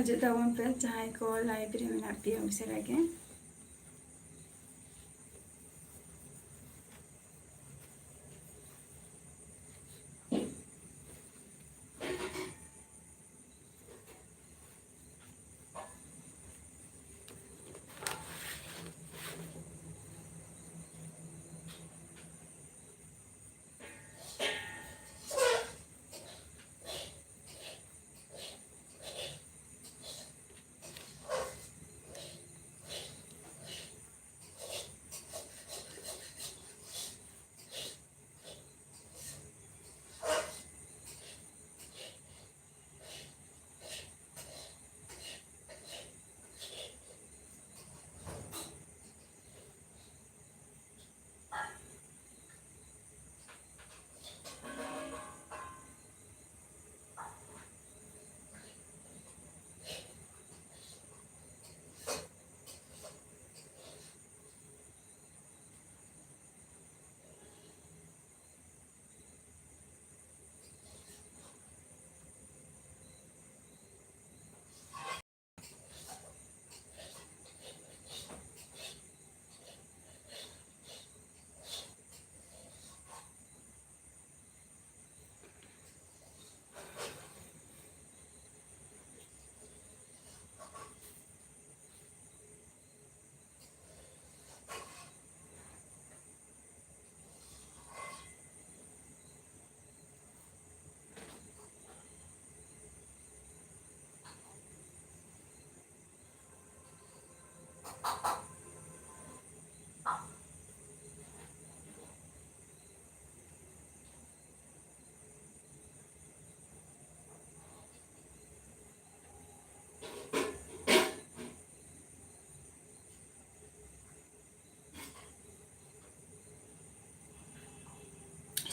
ᱦᱤᱡᱩᱜ ᱛᱟᱵᱚᱱ ᱯᱮ ᱡᱟᱦᱟᱸᱭ ᱠᱚ ᱞᱟᱭᱤᱵ ᱨᱮ ᱢᱮᱱᱟᱜ ᱯᱮᱭᱟ ᱩᱥᱟᱹᱨᱟ ᱜᱮ।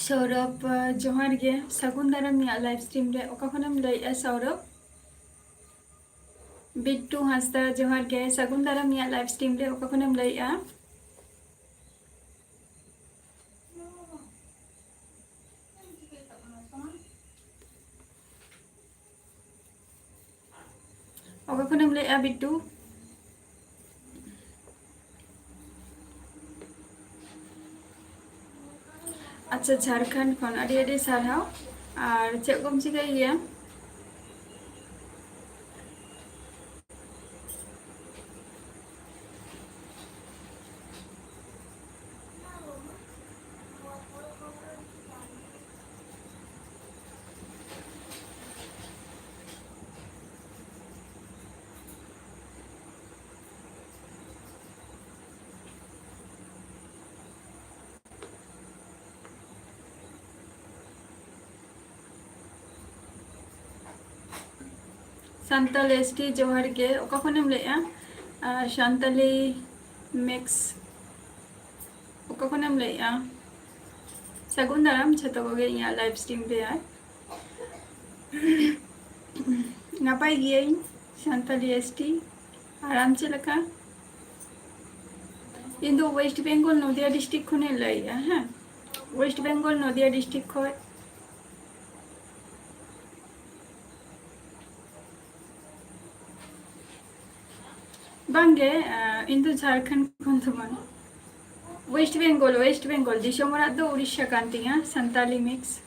सौरभ जोहार गे सागुन दाराम लाइव स्ट्रीम रे ओका खनम लइया सौरभ बिट्टू हांसदा जोहार गे सागुन दाराम लाइव स्ट्रीम रे ओका खनम लइया ओका खनम लइया बिट्टू अच्छा झारखंड खन अडी अडी सारहाव और चेक कोम चिकाय गया संताल एसटी जोहार गे ओका खनम लइया संताली मिक्स ओका खनम लइया सागुन दाराम छतो को गे इया लाइव स्ट्रीम रे यार नापाय गियाई संताली एसटी आराम चे लका इन दो वेस्ट बेंगल नदिया डिस्ट्रिक्ट खने लइया हां वेस्ट बेंगल नदिया डिस्ट्रिक्ट खय बांगे इन दो झारखंड खन थमन वेस्ट बेंगल दिसोम ओराग दो उड़ीसा कान तिया संताली मिक्स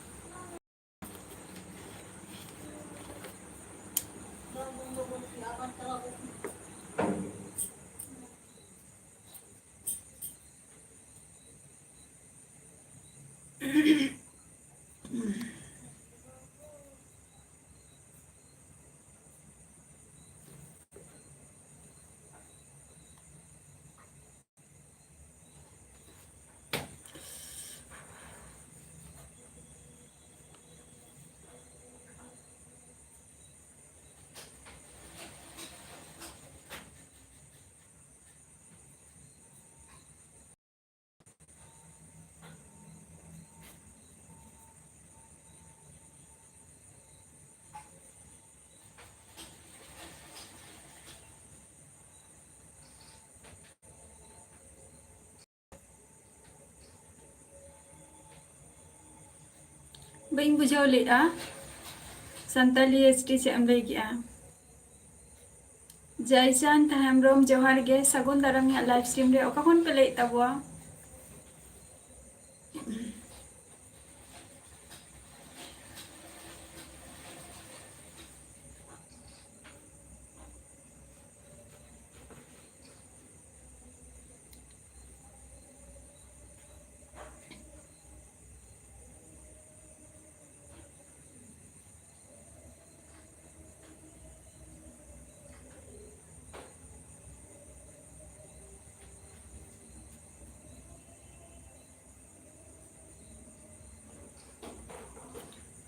बई बुझाव लेआ संताली एसटी से एम लई गया जयचांद हेम्ब्रम जोहार गे सगुन दाराम लाइव स्ट्रीम रे ओका खन पे लई तबवा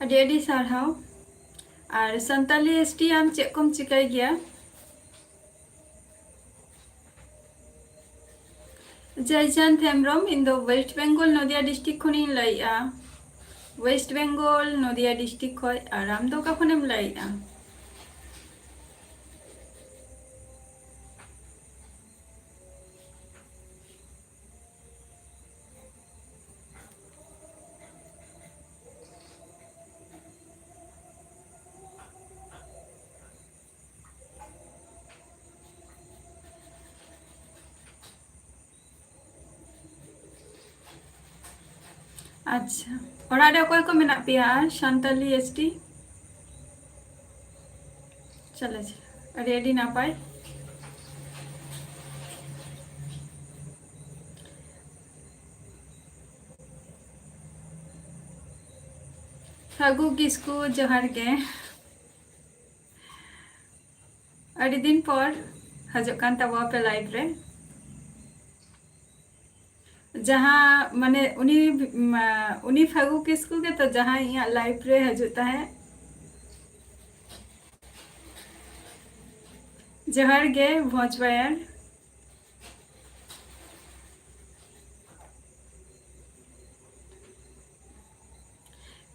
ᱟᱹᱰᱤ ᱟᱹᱰᱤ ᱥᱟᱨᱦᱟᱣ ᱟᱨ ᱥᱟᱱᱛᱟᱞᱤ ᱮᱥᱴᱤ ᱟᱢ ᱪᱮᱫ ᱠᱚᱢ ᱪᱤᱠᱟᱹᱭ ᱜᱮᱭᱟ? जयचांद हेम्ब्रम इन waste Bengal Nadia district खनिन लईआ waste Bengal Nadia district खय और आम दो का खनेम लईआ अच्छा ओड़ा रे अकय को मेना पिया सान्ताली एसटी चले रेडी नापाय फागु किस्कू जोहार गे अड़ी दिन पर हजो कान तबवा पे लाइव रे जहाँ माने उनी फागु किस्कू के तो जहाँ यहाँ लाइव रे हजूता है जोहार गे भोजबायर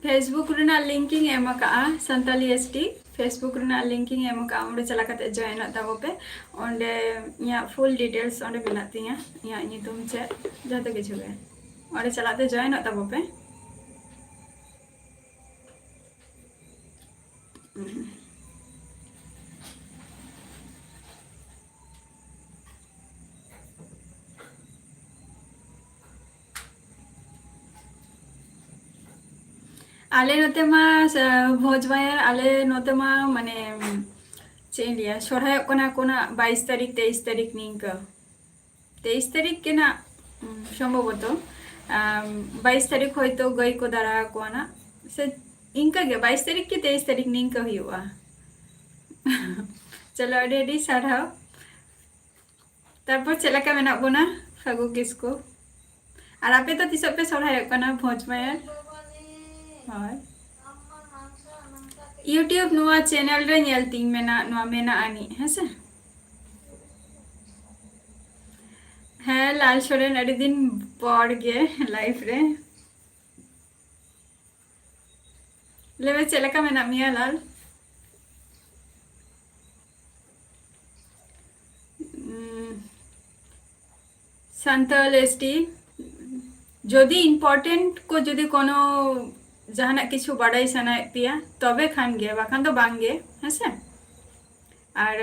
फेसबुक रेना लिंकिंग एम का सान्ताली एसटी फेसबुक रेना लिंकिंग एम का ओंडे चला कते जॉइन ताबो पे ओंडे या फुल डिटेल्स ओंडे मेना तिया या नितुम चे जते किछु गे ओंडे चलाते जॉइन ताबो पे आले नोते मा भोजबायर आले नोते मा माने चेन लिया सोरहाय कोना कोना 22 तारीख 23 तारीख निंका 23 तारीख के ना সম্ভবত 22 तारीख হয়তো গই কো দাঁড়া কোনা সে ইনকা গে 22 तारीख के 23 तारीख निंका हुआ चलो रेडी साराव तारपर चलाका मेना बोना फागु किसको और आपे तो तिस पे सोरहाय कोना भोजबायर हाय यूट्यूब नुआ चैनल रे नेलती मेना नुआ मेना आनी हेसे है लाल सोरेन अड़ी दिन पर गे लाइफ रे लेवे चलका मेना मिया लाल सान्ताल एसटी जदि इम्पोर्टेंट को जदि कोनो जहाना किछु बाड़ाई सनाय पिया तबे खान गे बाखान तो बांगे हेसे और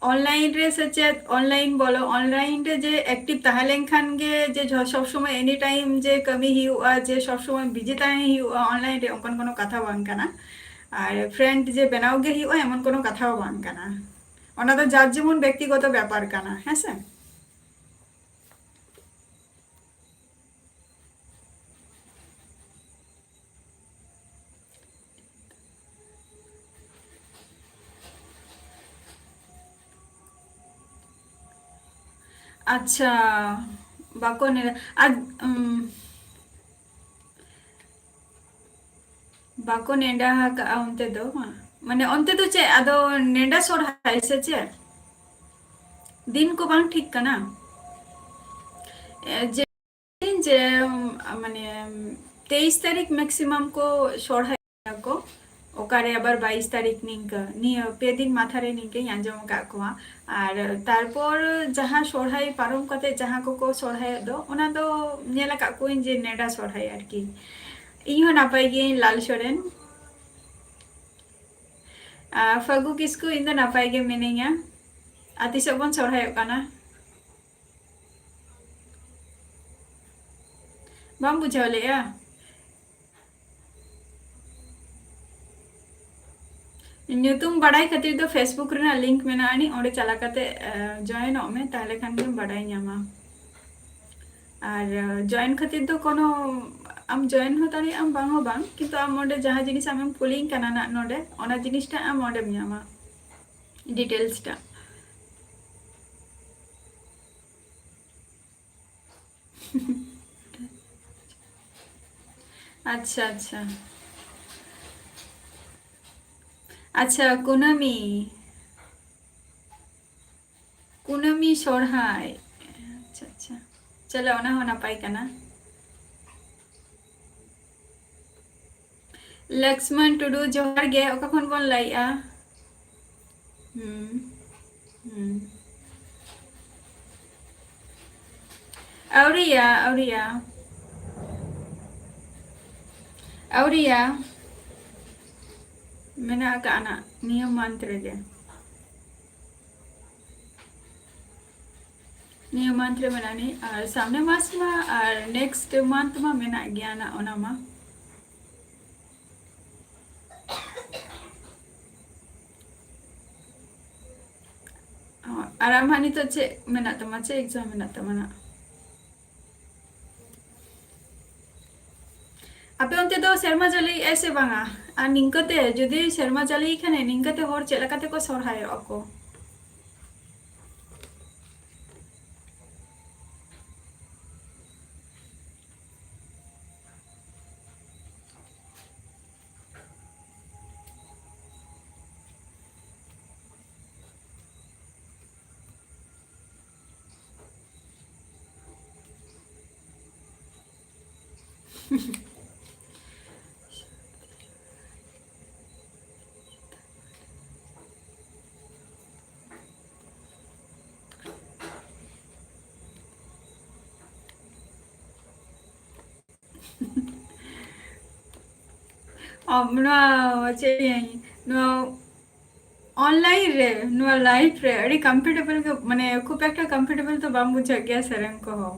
ऑनलाइन रे सचेत ऑनलाइन बोलो ऑनलाइन रे जे एक्टिव तहालेन खान गे जे सब समय एनी टाइम जे कमी हुआ जे सब समय बिजी ताहे हुआ ऑनलाइन रे ओंकन कोनो कथा बांग काना और फ्रेंड जे बनाव गे हुआ एमन कोनो कथा बांग काना ओना तो जार जेमन व्यक्तिगत ব্যাপার काना हेसे अच्छा बाको ने आज बाको नेडा का उनते दो माने उनते तो चे आदो नेडा सोरहाय से चे दिन को बांग ठीक कना जे जे माने 23 तारीख मैक्सिमम को सोरहाय को ओकारे आबार 22 तारीख निंका निया पे दिन माथारे निंके आंजम का कोआ और तारपर जहाँ सोरहाय पारम कते जहाँ को सोरहाय दो ओना दो नेला का कोइन जे नेडा सोरहाय आरकी इहो नापाय गे लाल सोरेन फागु किसको इन दो नापाय गे मिनेया आतिशक बन सोरहाय काना बाम बुझाव लेया ᱧᱩᱛᱩᱢ ᱵᱟᱲᱟᱭ ᱠᱷᱟᱹᱛᱤᱨ ᱫᱚ ᱯᱷᱮᱥᱵᱩक ᱨᱮᱱᱟᱜ ᱞᱤᱝᱠ ᱢᱮᱱᱟᱜ ᱟᱹᱱᱤ ᱚᱸᱰᱮ ᱪᱟᱞᱟᱣ ᱠᱟᱛᱮ ᱡᱚᱭᱮᱱᱚᱜ ᱢᱮ ᱛᱟᱦᱞᱮ ᱠᱷᱟᱱ ᱜᱮᱢ ᱵᱟᱰᱟᱭ ᱧᱟᱢᱟ ᱟᱨ ᱡᱚᱭᱮᱱ ᱠᱷᱟᱹᱛᱤᱨ ᱫᱚ ᱠᱳᱱᱳ ᱟᱢ ᱡᱚᱭᱮᱱ ᱦᱚᱸ ᱫᱟᱲᱮᱭᱟᱜ ᱟᱢ ᱵᱟᱝ ᱦᱚᱸ ᱵᱟᱝ ᱠᱤᱱᱛᱩ ᱟᱢ ᱚᱸᱰᱮ ᱡᱟᱦᱟᱸ ᱡᱤᱱᱤᱥ ᱟᱢᱮᱢ ᱠᱩᱞᱤᱧ ᱠᱟᱱᱟ ᱱᱟᱜ ᱱᱚᱰᱮ ᱚᱱᱟ ᱡᱤᱱᱤᱥᱴᱟ ᱟᱢ ᱚᱸᱰᱮᱢ ᱧᱟᱢᱟ ᱰᱤᱴᱮᱞᱥ ᱴᱟ अच्छा अच्छा अच्छा कुनामी कुनामी सोरहाय अच्छा अच्छा चलो ओना हो नापाय कना लक्ष्मण टुडू जोहार गे ओका खन बोन लाइआ हम्म Auria Auria Auria मेना का आना नियम मंत्र गे नियम मंत्र मेनानी और सामने मास मा और नेक्स्ट मंथ मा मेना गया ना ओना मा आराम हानि तो चे मेना तमा चे एग्जाम मेना तमा आपे उनते दो शर्मा जली ऐसे बांगा और निंकते जुदी शर्मा जली खाने निंकते होर चेलकाते को सोरहाय अको ऑनलाइन रे नुआ लाइफ रे अड़ी कंफर्टेबल के माने खूब एक कंफर्टेबल तो बाम बुझा गया सरंग को हो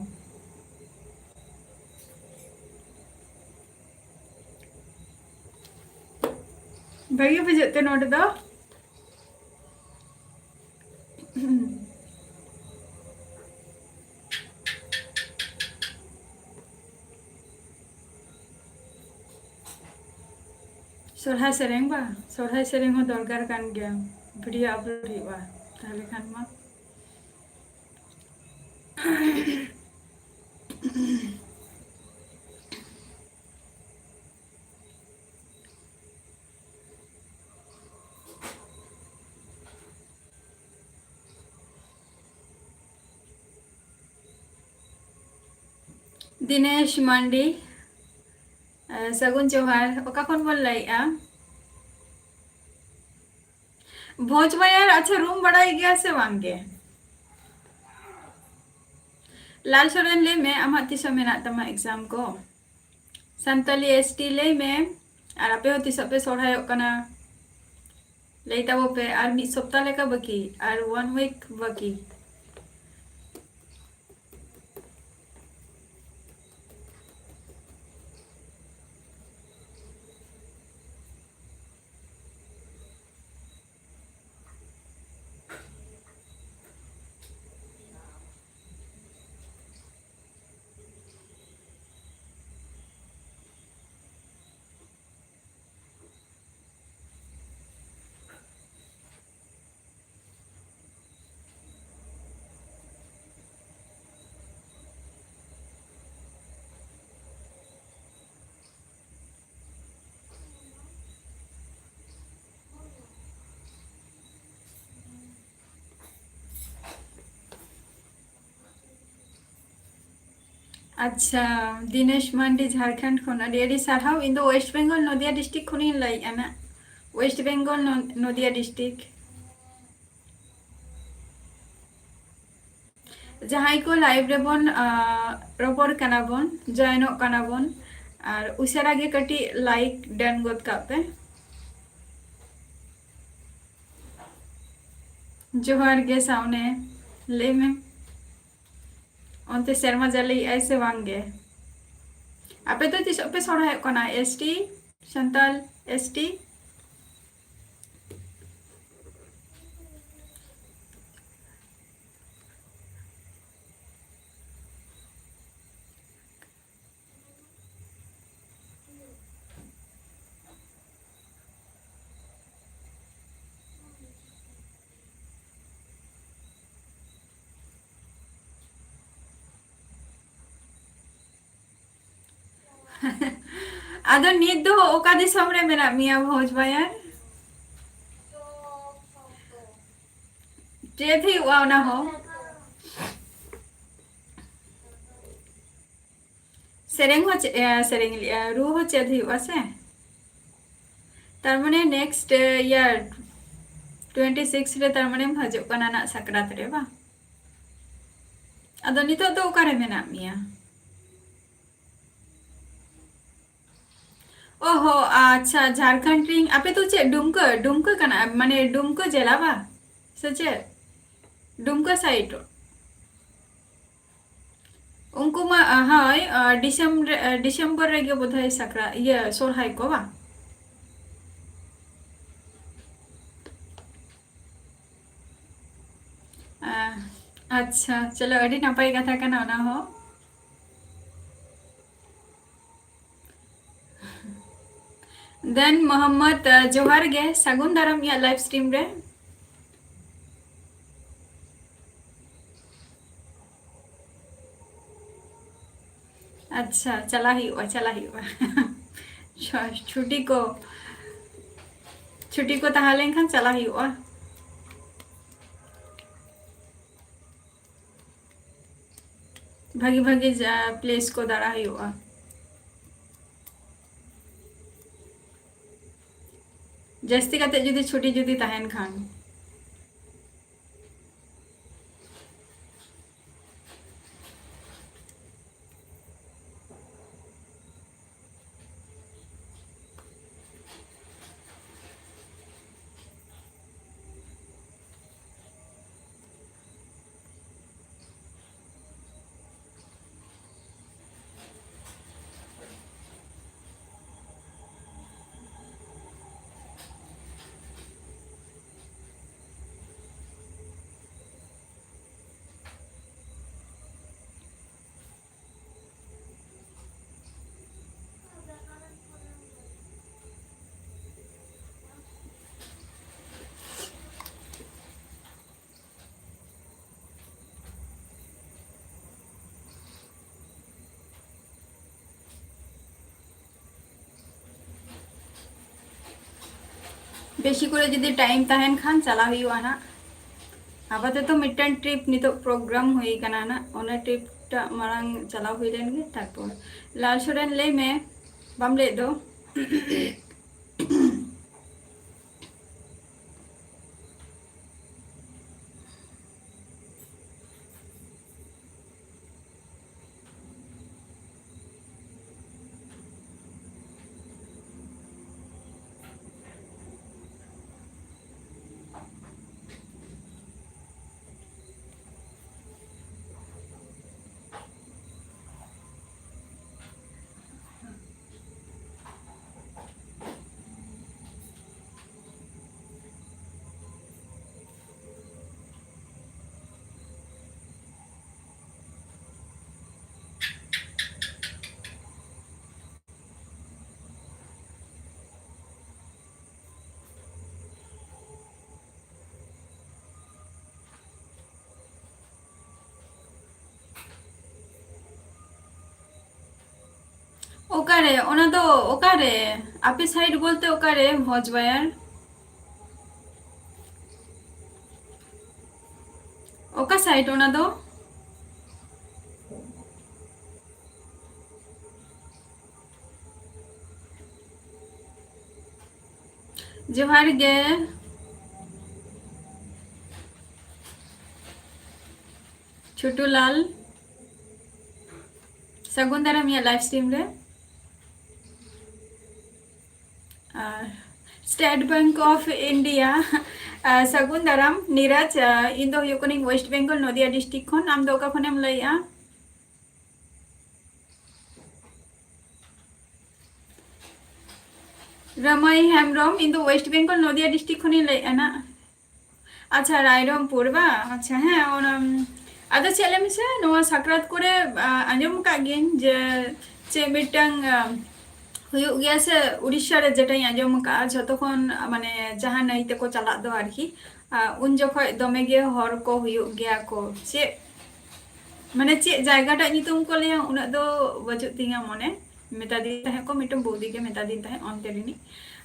भैया बुझते नोट दो सोरहाय सेरेंग बा सोरहाय सेरेंग हो दरकार कान गया वीडियो अपलोड हुआ ताहले खान मा दिनेश मांडी सगुन जोहार ओका खन बोल लाइआ भोज में यार अच्छा रूम बढ़ाई गया से वांगे लाल सोरेन ले में आमा तिसो मेना तमा एग्जाम को संताली एसटी ले में और आपे होती सब पे सोढ़ाय कना लेता वो पे और मिड सप्ताह लेका बाकी और 1 वीक बाकी अच्छा दिनेश मांडी झारखंड खन अडी सारहाव इन दो वेस्ट बेंगल नदिया डिस्ट्रिक्ट खनि लाई आना वेस्ट बेंगल नदिया डिस्ट्रिक्ट जहां को लाइव रे बन रोपड़ कना बन जॉइनो कना बन और उसारा गे कटी लाइक डन गद का पे जोहार गे सामने ले में onte serma jali ऐसे वांगे आपे तो तिस आपे सोना है कोना एसटी संताल एसटी आदो नीत दो ओका दिसम रे मेरा मिया भोज बायार जे थी वाव ना हो सेरेंग हो सेरेंग रू हो चे थी वसे तार माने नेक्स्ट ईयर 26 रे तार माने हजो कना ना सकरात रे बा आदो नितो दो ओका रे मेना मिया ओहो अच्छा झारखंड रिंग आपे तो चे डुमका डुमका कना माने डुमका जेला बा सचे डुमका साइट उनको मा हाँ डिसेम्बर रे बोधय सकरा ये सोरहाय को बा अच्छा चलो अड़ी नपाई कथा कना ना हो देन मोहम्मद जोहार गे सगुन दाराम या लाइव स्ट्रीम रे अच्छा चला ही छुट्टी को तहा लेन चला ही भागी भागी प्लेस को दाड़ा ही जस्ती काते जुदी छुट्टी जुदी तहन खान बेशी करे जुदी टाइम तहन खान चला हुआ ना आबाते तो मिटन ट्रिप नितो प्रोग्राम हुई कना ना ओना ट्रिप टा मारांग चला हुई लेन गे तारपर लाल सोरेन ले में बाम ले दो ओकारे ओना तो ओकारे आपे साइड बोलते ओकारे भोज बायार ओका साइड ओना दो जोहार गे छोटू लाल सगुन दाराम या लाइव स्ट्रीम रे स्टेट बैंक ऑफ इंडिया सगुन दाराम नीरज इन दो हुयुक कनिं वेस्ट बेंगल नदिया डिस्ट्रिक्ट खन आम दो ओका खनेम लइया रमाई हेम्ब्रम इन दो वेस्ट बेंगल नदिया डिस्ट्रिक्ट खनिं लइया ना अच्छा रायरमपुर बा अच्छा हाँ और आदो चले मिसे नोआ साकरात करे आंजम का गिन जे चे मिटंग हुयुग गया से उड़ीसा रे जेटाई आंजम का जतखन माने जहां नई ते को चला दो आरकी उन जखय दमे गे हर को हुयुग गया को चे माने चे जायगाटा नितुम को ले उना दो बजुत तिंगा मने मेता दिन तहे को मिटम बोदी के मेता दिन तहे ऑन तेरिनी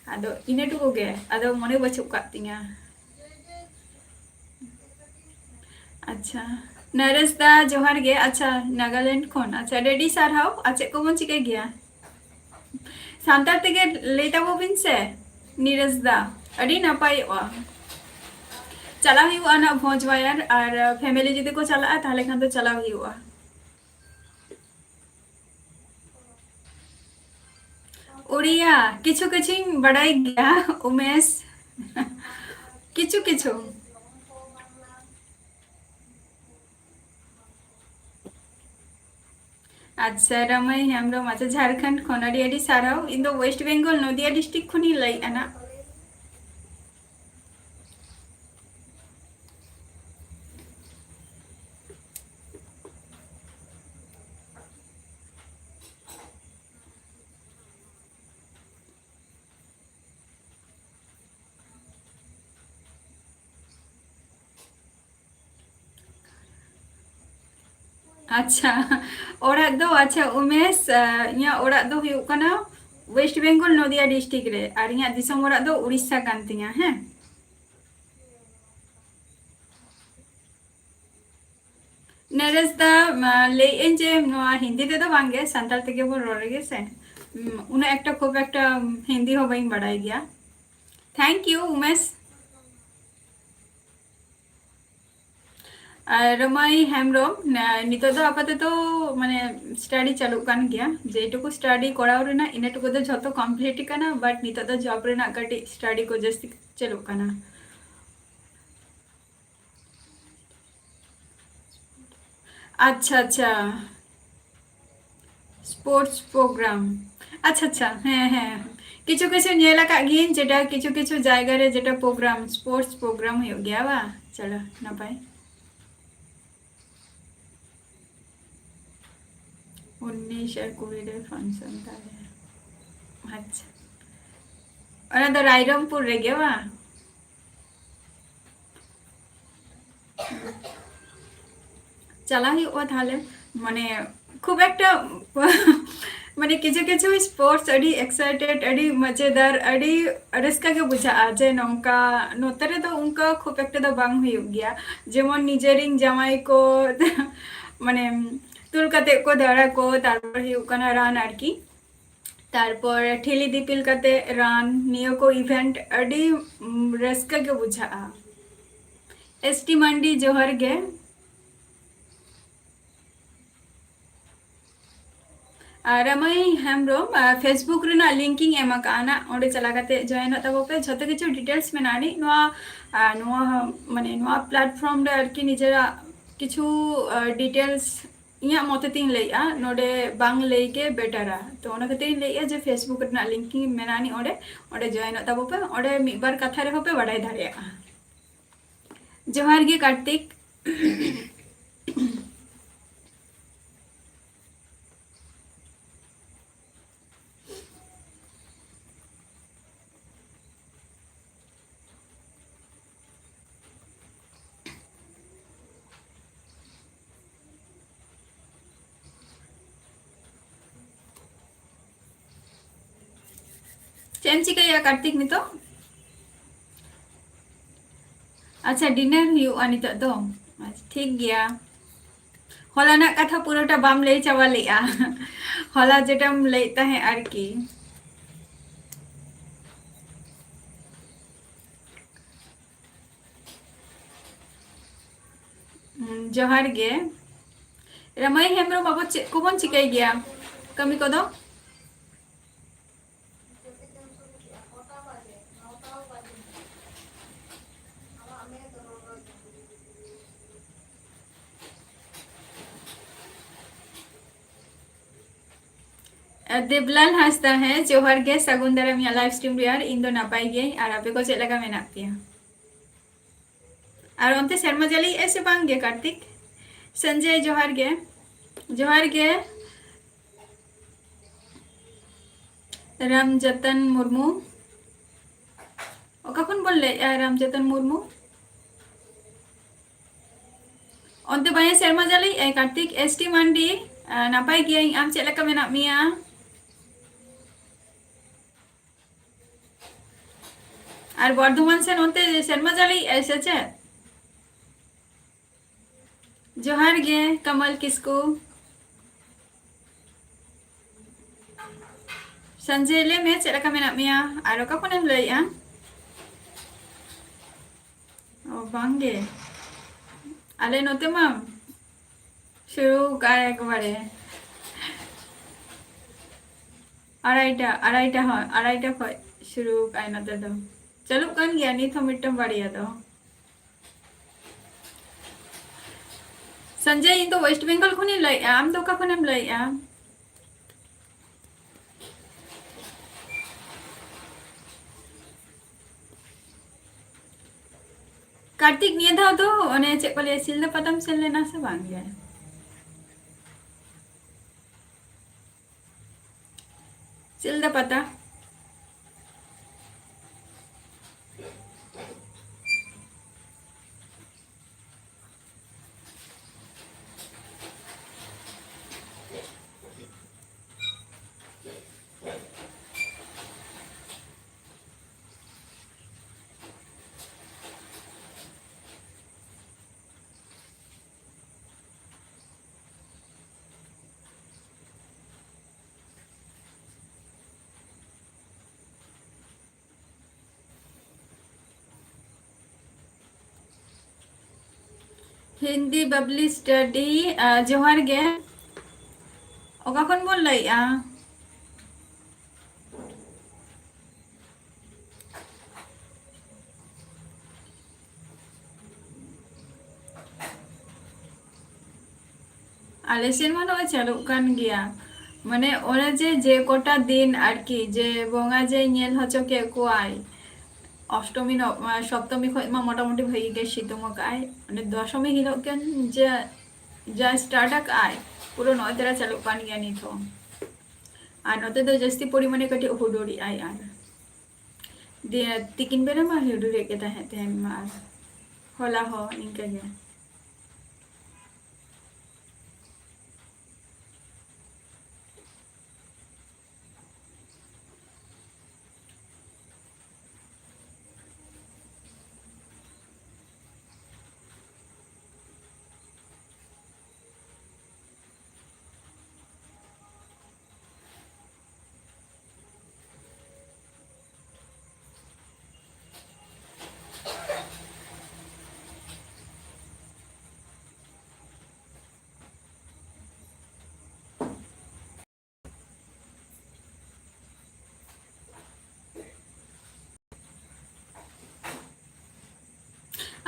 आदो इने टुको गे आदो मने बचुक का तिंगा अच्छा नरेश दा जोहार गे अच्छा नागालैंड खन अच्छा रेडी सार हाउ अच्छा को मन चिके गया सानतार तेगे लेता बोबिन से नीरज दा अड़ी नापाय चला हुआ ना भोज वायर और फैमिली जुदी को चला ताहले खान तो चला हुआ उड़िया किछु किछु बड़ाई गया उमेश किछु किछु अच्छा रमाई हेम्ब्रम अच्छा झारखंड खन अड़ी अड़ी साराव इन दो वेस्ट बेंगल नदिया डिस्ट्रिक्ट खनी लई आना अच्छा ओड़ा दो अच्छा उमेश इया ओड़ा दो हुयुग कना वेस्ट बेंगल नदिया डिस्ट्रिक्ट रे और इया दिसम ओड़ा दो उड़ीसा कान तिया हैं नरेश दा लेन जे हिंदी ते दो बांगे संताल तेगे बोल रोगे से उन्हें एक खूब एक हिंदी हो बाई बढ़ाई गया थैंक यू उमेश रमाई हेम्ब्रम नितो दो आपातत तो माने स्टडी चालू कान गया जेटुकु स्टडी कराव रेना इनेटुकु दो जतो कंप्लीट काना बट नितो दो जॉब रेना कटी स्टडी को जस्ती चालू काना अच्छा अच्छा स्पोर्ट्स प्रोग्राम अच्छा अच्छा हाँ हाँ किछु किछु नेला का गिन जेटा किछु किछु जायगा रे जेटा प्रोग्राम स्पोर्ट्स प्रोग्राम हो गया बा चलो ना पाए 19 और 20 रे फंक्शन ताले अच्छा और तो रायरमपुर रे गया बा चला ही हुआ थाले माने खूब एक माने किछु किछु स्पोर्ट्स अड़ी एक्साइटेड अड़ी मजेदार अड़ी रस्का के बुझा जे नौका नोतरे तो उनका खूब एक तो बांग हुयुग गया जेमन निजेरिंग जमाई को माने तुल कते को दाड़ा को तारपर हुयुग कना रान आरकी तारपर ठेली दिपिल कते रान नियो को इवेंट अड़ी रस्का के बुझा एसटी मंडी जोहर गे रमाई हेम्ब्रम फेसबुक रेना लिंकिंग एम काना ओंडे चला कते जॉइन तबो पे जतो किछु डिटेल्स मेनानी माने प्लेटफॉर्म रे आरकी निजेरा किछु डिटेल्स इया मते तीन लइया नोडे बांग लइके बेटरा तो ओना कते लइया जे फेसबुक रेना लिंकिंग मेनानी ओंडे ओंडे जॉइन तबो पे ओंडे मिबार कथा रे होपे बडाई दाड़िया जोहार गे कार्तिक चेम चिकाया कार्तिक नितो अच्छा डिनर हुआ नितो दो ठीक गया हलाना कथा पुरोटा बाम लई चाबा लेया हला जेटाम लईता है आरकी जोहार गे रमाई हेम्ब्रम बाबू चे को बन चिकाई गया कमी को दो देवलाल हांसदा है जोहार गे सागुन दाराम या लाइव स्ट्रीम रियार इन दो नापाई गे और आपे को चेक लगा मेना पिया और उनते शर्मा जाली ऐसे बांग गे कार्तिक संजय जोहार गे रामजतन मुर्मू ओका खन बोल ले रामजतन मुर्मू उनते बाया शर्मा जाली कार्तिक एसटी मांडी नापाई गे आम चेक लगा मेना मिया और बर्धमान से उनते शर्मा जाली ऐसे चे जोहार गे कमल किसको संजय ले में चेक लगा मेना मिया और ओका खन लैया ओ बांगे आले नोते माम शुरू का एक बारे आराइटा खय शुरू का नोते दो चलो कन गया नहीं तो मिट्टम बढ़िया तो संजय इन तो वेस्ट बंगाल खुनी लई आम तो का खुनेम लई कार्तिक निये धाव तो ओने चेक को ले सिलदा पतम सेन लेना से बांग गया सिलदा पता हिंदी बबली स्टडी जोहार गे ओका खन बोल लई आले सेन मानो चालू कान गया माने ओने जे कोटा दिन आरकी जे बोंगा जे नेल हचो के कोआई अष्टमी सप्तमी खय मा मोटामुटी भई गे सितुम काय माने दशमी हिलो केन जे जा स्टार्ट आय पुरो 9 तारा चालू कान गया निथो और नोते दो जस्ती परिमाणे कटी हुडुरी आय आर दे तिकिन बेरा मा हुडुरी के ताहे तेन मा होला हो इनके गे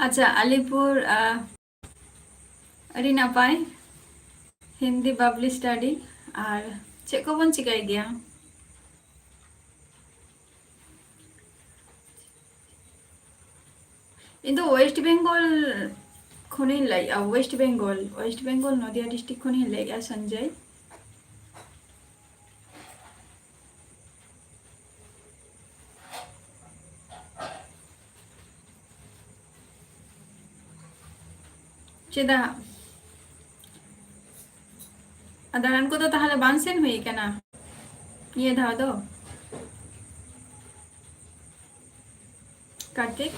अच्छा अलीपुर अड़ी नापाय हिंदी बबली स्टडी और चेक को बन चिकाई गया इन तो वेस्ट बेंगल खुनी लाई वेस्ट बेंगल नदिया डिस्ट्रिक्ट खुनी लाई संजय चेदा दालान को तो ताहले बांग सेन हुई केना ये धाव दो कार्तिक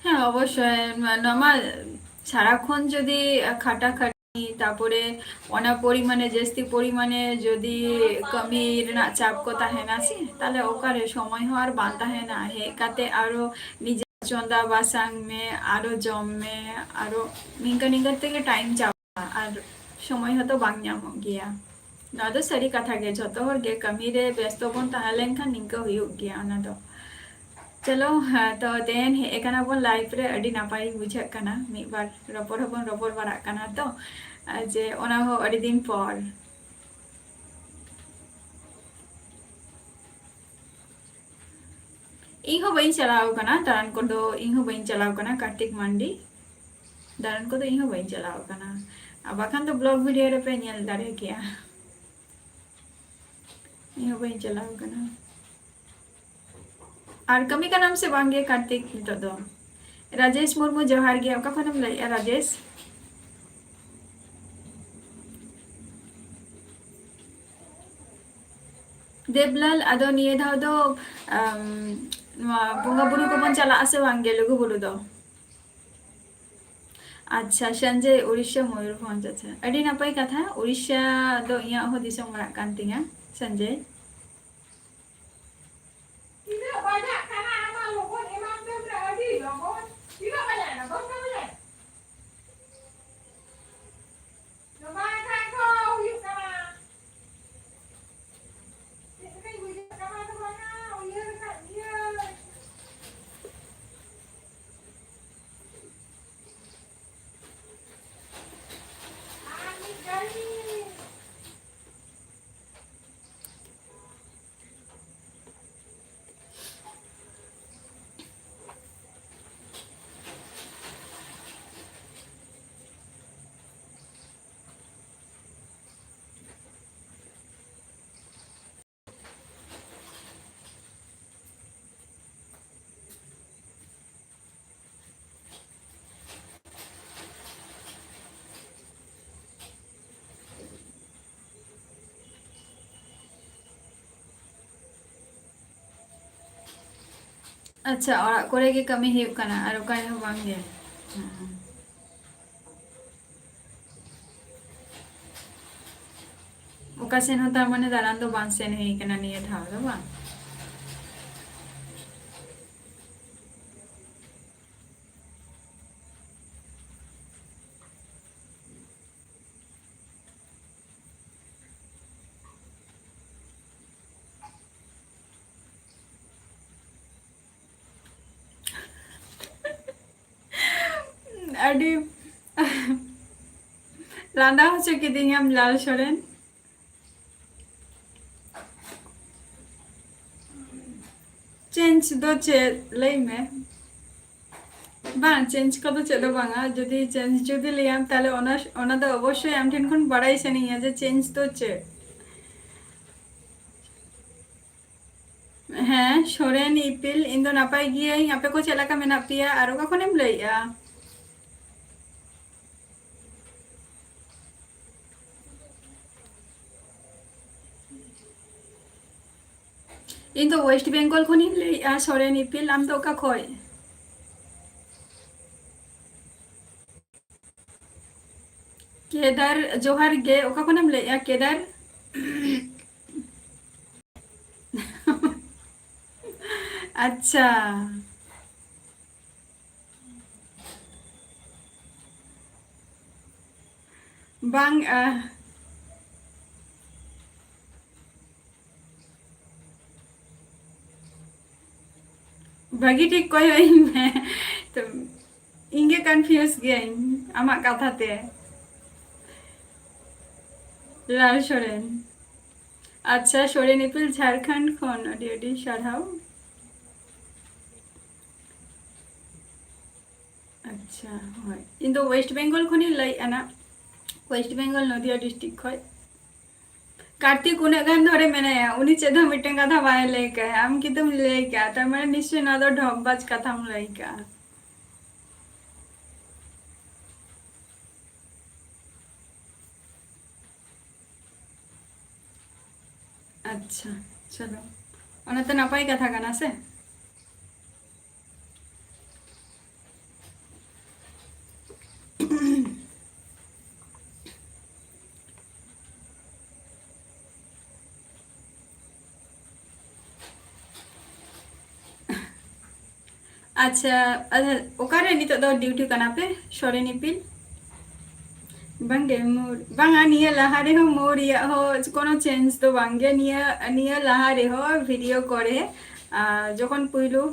হ্যাঁ অবশ্যই নর্মাল সারাক্ষণ যদি খাটাখাটি তারপরে অনা পরিমাণে জাস্তি পরিমাণে যদি কমি চাপ को তাহেনা সি তাহলে ওকারে সময় হওয়ার বান তাহেনা হে কাতে আরো নিজে चंदा बासांग में आरो जम में आरो निंका निंका तेगे टाइम चाबा और समय हतो बांग ᱧᱟᱢᱚᱜ ᱜᱮᱭᱟ ना दो सारी कथा गे जतो हर गे कमी रे व्यस्त बन ताहे लेनखान निंका हुयुग गिया ओना दो चलो हाँ तो देन हेकना बन लाइफ रे अडी नापाई बुझा कना मिद बार रपर हबन रपर बारा कना तो जे ओना हो अडी दिन पर ᱤᱧ ᱦᱚᱸ ᱵᱟᱹᱧ ᱪᱟᱞᱟᱣ ᱠᱟᱱᱟ ᱫᱟᱬᱟᱱ ᱠᱚᱫᱚ ᱤᱧ ᱦᱚᱸ ᱵᱟᱹᱧ ᱪᱟᱞᱟᱣ ᱠᱟᱱᱟ ᱠᱟᱨᱛᱤᱠ ᱢᱟᱱᱰᱤ ᱫᱟᱬᱟᱱ ᱠᱚᱫᱚ ᱤᱧ ᱦᱚᱸ ᱵᱟᱹᱧ ᱪᱟᱞᱟᱣ ᱠᱟᱱᱟ ᱟᱨ ᱵᱟᱠᱷᱟᱱ ᱫᱚ ᱵᱞᱚᱜ ᱵᱷᱤᱰᱤᱭᱳ ᱨᱮᱯᱮ ᱧᱮᱞ ᱫᱟᱲᱮ ᱠᱮᱭᱟ ᱤᱧ ᱦᱚᱸ ᱵᱟᱹᱧ ᱪᱟᱞᱟᱣ ᱠᱟᱱᱟ और कमी का नाम से बांगे कार्तिक नितो दो राजेश मुर्मू जोहार गे ओका खनम लइया राजेश देवलाल आदो निये धाव दो बुंगा बुरु को बन चला आसे बांगे लघु बुरु दो अच्छा संजय उड़ीसा मयूरभंज अच्छा अडी नापाई कथा उड़ीसा दो इया हो दिसम मरा कान तिंगा संजय अच्छा और कोरे के कमी हियो कना और ओका हो बांगे ओका सेन होता माने दारान दो बांग सेन हे कना निये धाव दो बा अडी लांदा हो चुकी थी हम लाल सोरेन चेंज दो चे लई में बांग चेंज को तो चेदो बांगा जदी चेंज जदी लियाम ताले ओना दो अवश्य आम ठेन खन बड़ाई सनिया जे चेंज तो चे हाँ सोरेन इपिल इन दो नापाई गिया आपे को चला का मेना पिया आरो का कोनेम लइया इन तो वेस्ट बेंगल खनिम लइया सोरेन इपिल आम तो का खोय केदार जोहार गे ओका कोनेम लइया केदार अच्छा बांग भागी ठीक कोई मैं तो इंगे कंफ्यूज गया आमा कथा ते लाल सोरेन अच्छा सोरेन इपिल झारखंड खन अडी अडी साराव अच्छा হয় इन दो वेस्ट बेंगल खनि लाई आना वेस्ट बेंगल नदिया डिस्ट्रिक्ट खय कार्तिक उन्हें गान धरे मेनाया उनी चेदा मिटें कथा बाय लेका आम की तुम लेका तार माने निश्चय ना दो ढोकबाज कथा हम लेका अच्छा चलो ओना तो नापाई कथा कना से अच्छा ओकारे नितो दो ड्यूटी कना पे सोरेन इपिल बांगे मोर बांगा निया लहारे हो मोर या हो कोनो चेंज तो बांगे निया निया लहारे हो वीडियो करे जखन पुइलु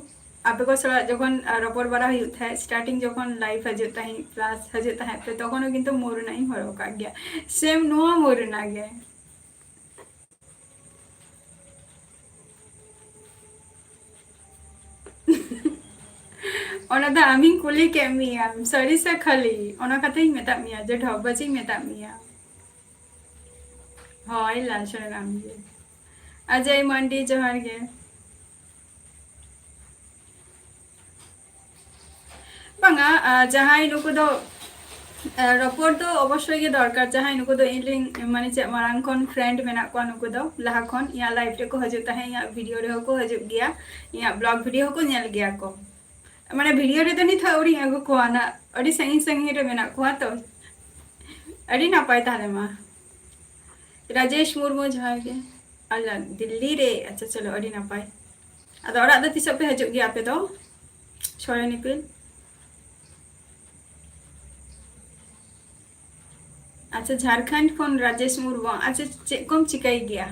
आपे को सला जखन रपर बारा हुई था स्टार्टिंग जखन लाइव हजे ताही क्लास हजे ताहे पे तखनो किंतु मोर नाही हरो का गया सेम नुआ मोर ना गे ona da amin kuli ke mia sorry sa khali ona kata hi meta mia je dhok baji meta mia hoy la shore ram ge ajay mandi johar ge banga jahai nuku do রপর তো অবশ্যই গে দরকার যাহাই নুকু দো ইলিং মানে যে Marang খন friend মেনা কোয়া নুকু দো লাহা খন ইয়া লাইভ রে को हजू ताहे इया वीडियो रे को हजू गया इया ब्लॉग वीडियो को नेल गया को माने वीडियो रे तो नि थौरी अगो को ना अडी संगी संगी रे मेना को तो अडी ना पाए ताले मा राजेश मुर्मू जहार गे अल्लाह दिल्ली रे अच्छा चलो अडी ना पाए अद ओरा दो तिस पे हजू गया पे तो छोरे निपिल अच्छा झारखंड खन राजेश मुर्मू अच्छा चे कम चिकाई गया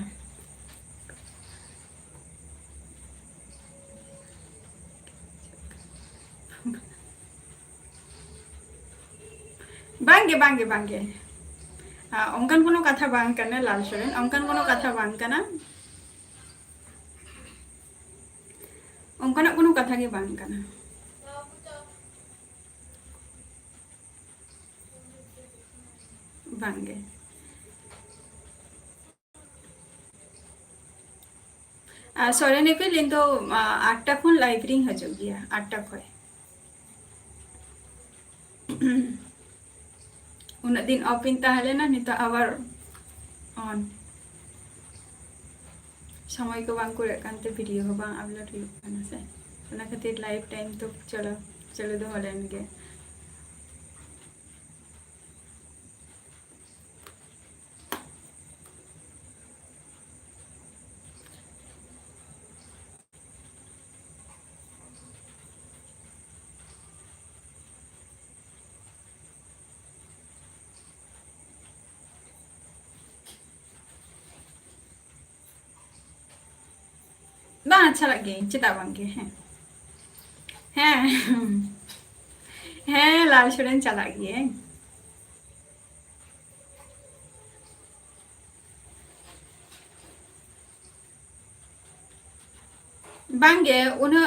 बांगे बांगे बांगे हाँ अंकन कोनो कथा बांग करना लाल सोरेन अंकन कोनो कथा बांग करना अंकन कोनो कथा के बांग करना बांगे सोरेन इपिल इन तो 8टा खन लाइव रिंग हजू गया 8टा खय उन दिन ऑपिन ताहले ना नितो आवर ऑन समय को बांग करे कांते वीडियो हो बांग अपलोड हुई काना से ओना खातिर लाइव टाइम तो चलो चलो दो होलेन गे बांग अच्छा लगे चिता बांगे हैं हैं हैं लाल सोरेन चला गए बांगे उन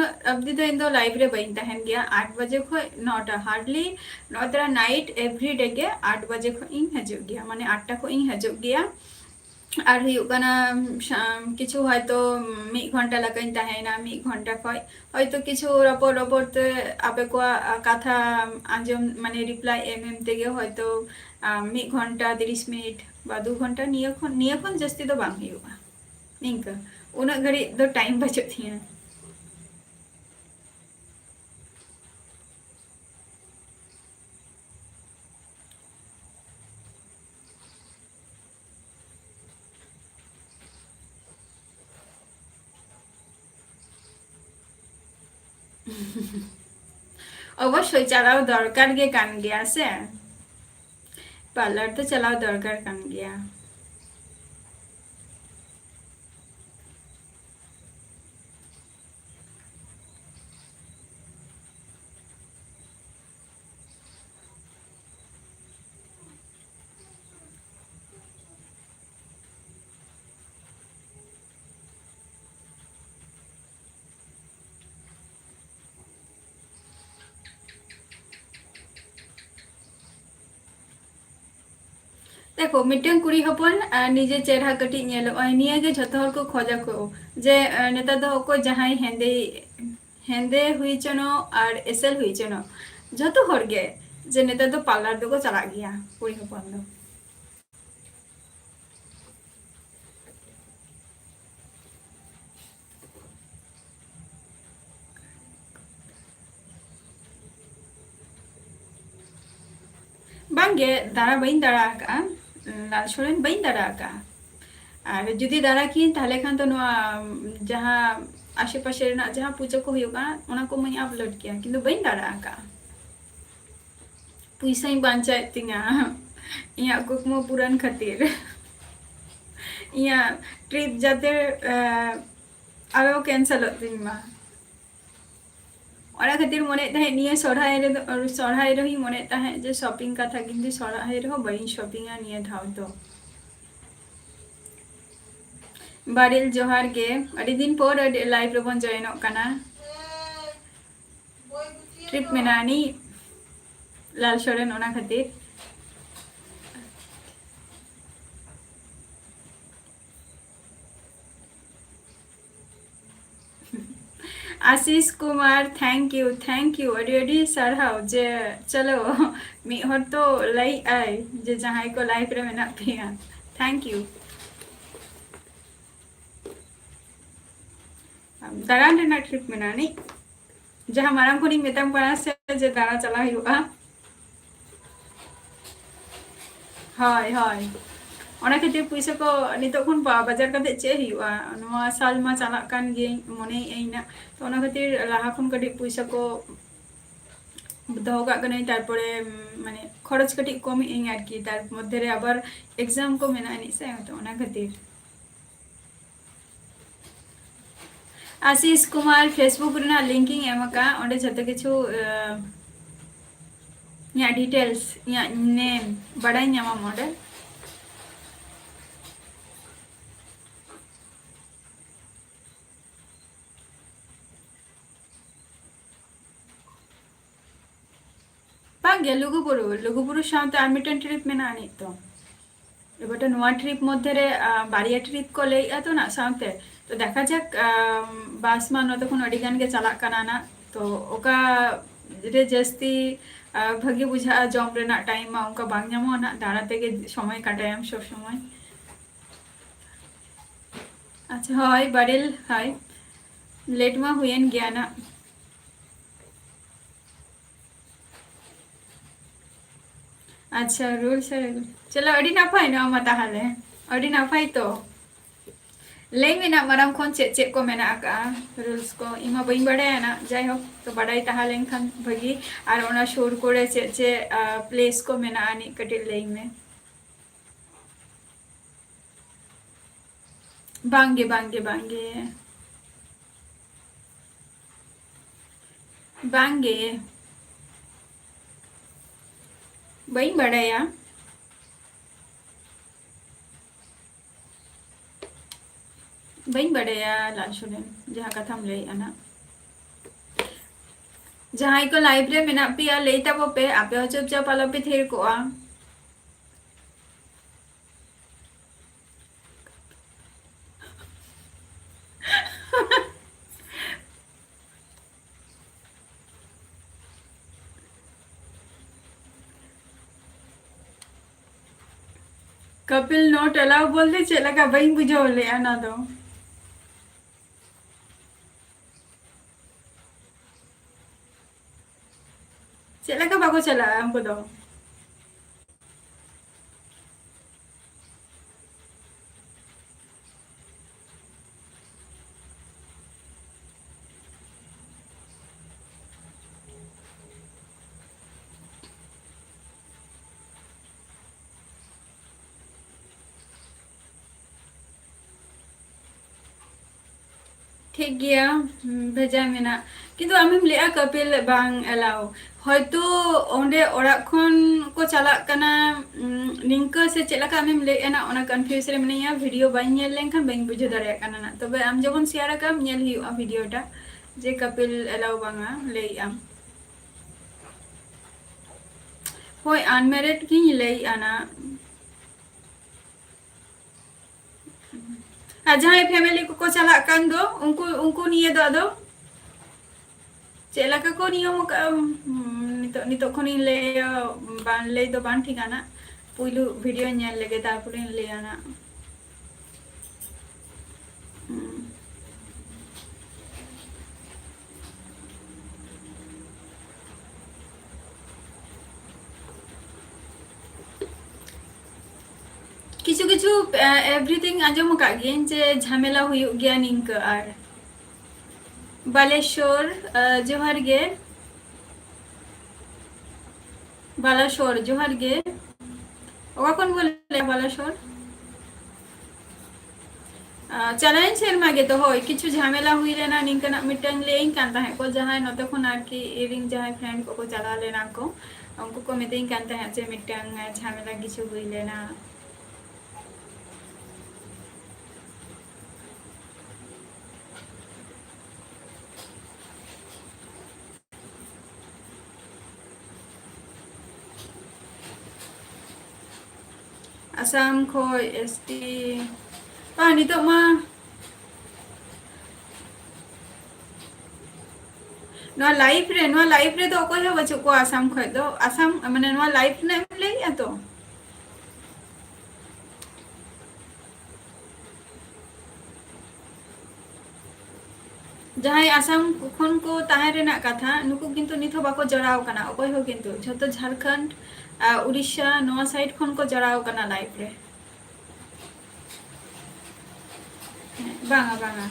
अबदी तो इन दो लाइव रे बइन तहन गया 8 बजे खो 9टा हार्डली 9टा नाइट एवरी डे के 8 बजे खो इन हजू गया माने 8टा खो इन हजू गया আর হুᱭᱩᱜ কিছু হয়তো মিড ঘন্টা লাগাইন তাহেনা মিড ঘন্টা কয় হয়তো কিছু রপর রপরতে আপে কোয়া কথা আঞ্জম মানে রিপ্লাই তেগে হয়তো মিড ঘন্টা 30 মিনিট বা 2 ঘন্টা নিয়খন জাস্তি তো বাং হুᱭᱩᱜᱼᱟ নিংকা উনা ঘড়ি তো টাইম বাঁচত থিয়া অবশ্যই চালাও দরকার গে কান গিয়া আছে পার্লার তো চালাও দরকার কান গিয়া देखो मिट्टन कुड़ी हपन निजे चेहरा कटी निया गे झतो हर को खोजा को जे नेता दो को जहाई हेंदे हेंदे हुई चनो और एसल हुई चनो झतो हर गे जे नेता दो पार्लर दो को चला गया कुड़ी हपन दो बांगे दारा बइन दारा का लाल सोरेन बइन दारा का और जुदी दारा की ताहले खान तो नवा जहाँ आशे पाशे रेना जहाँ पूजा को हुयुगा ओना को मैं अपलोड किया किंतु बइन दाड़ा का पुइसा बांचा तिंगा इया कुकमो पुरान खातिर इया ट्रिप जाते आरो कैंसल तिंग मा और खातिर मने तहे निये सोढ़ाई रही मने तहे जे शॉपिंग का था किंतु सोढ़ाई रहो बइन शॉपिंग निये धाव तो बारिल जोहार गे अड़ी दिन पर लाइव रे बन जॉइन कना ट्रिप मेनानी लाल सोरेन ओना खातिर आशीष कुमार थैंक यू अड़ी सारहाव जे चलो मी हर तो लाई आय जे जहां को लाइफ रे मेना पिया थैंक यू दारान रेना ट्रिप मेनानी जहां माराम को मेताम पड़ा से जे दारा चला हुआ हाय हाय ओना खातिर पैसा को नितो खन बाजार कते चे हुआ नवा साल मा चला कान गे मने एना तो ओना खातिर लाहा खन कटी पैसा को दोगा कने तारपरे माने खरच कटी कम इन आरकी तार मध्य रे आबार एग्जाम को मेना नि से तो ओना खातिर आशीष कुमार फेसबुक रेना लिंकिंग एमका ओंडे जते किछु या डिटेल्स या नेम बड़ाई ᱧᱟᱢᱟ मोडे बांगे लुगुबुरु साथ आर मिटन ट्रिप मेना नि तो एबारटा नोआ ट्रिप मध्य रे बारिया ट्रिप को लई तो ना साथे तो देखा जाक बास मा न तखन अडी गान गे चला कना ना तो ओका रे जस्ती भागी बुझा जम रेना टाइम मा उनका बांग ᱧᱟᱢᱚᱜᱼᱟ ना दाड़ा तेगे समय काटायम सब समय अच्छा हाय बारिल हाय लेट मा हुएन गया ना अच्छा रूल से चलो अडी नापाय ना मा ताहले अडी नापाय तो लई मेना माराम खन चे को मेना का रूल्स को इमा बई बड़ाया ना जाय हो तो बड़ाई ताहा लेनखान भगी और ओना शोर कोड़े चे प्लेस को मेना आनी कटिल लई में बांगे बांगे बांगे बांगे बई बड़ाया बई बड़ाया लाल सोरेन जहाँ कथा लई आना जहाँ को लाइव रे मेना पिया लई ताबो पे आपे हो चुपचाप आलो पे थेर को कपिल नोट अलाउ बोलते चला का बई बुझो ले आना दो चला का बाको चला हमको दो ठीक गया भेजा मेना किंतु आमेम लेआ कपिल बांग अलाउ हयतो ओंडे ओड़ा खन को चला कना निंका से चलका आमेम लेआ ना ओना कंफ्यूज रे मनेया वीडियो बाइन नेल लेनखान बाइन बुझे दारे कना ना तबे आम जबन शेयर काम नेल हियो वीडियोटा जे कपिल अलाउ बांगा लेआ होय अनमेरिड की लेआ ना जहाँ फैमिली को चला कान दो उनको उनको निये दो चेलका को नियम नितो खनि ले दो बान ठिकाना पुइलु वीडियो नेल लेगे तारपरे ले आना किछु किछु एवरीथिंग आजम का गेन जे झमेला हुई गया निंक आर बालेश्वर जोहार गे बालासोर जोहार गे ओका कौन बोले बालासोर चलाइन सेरमा गे तो होय किछु झमेला हुई लेना निंकना मिटन लेइन कान ताहे को जहां नते खन आरकी इरिंग जहां फ्रेंड को चला लेना को उनको को मिटिंग कान ताहे जे मिटन झमेला किछु हुई लेना असम खोय एसटी नितो मा लाइफ रे तो कोई हो बच्चों को आसाम खोय दो आसाम माने लाइफ ने ले या तो जहां आसाम खन को ताहे रेना कथा नुकु किंतु निथो बाको जड़ाव कना ओकोय हो किंतु झतो झारखंड उड़ीसा नोआ साइड खन को जड़ाव कना लाइफ रे बांगा बांगा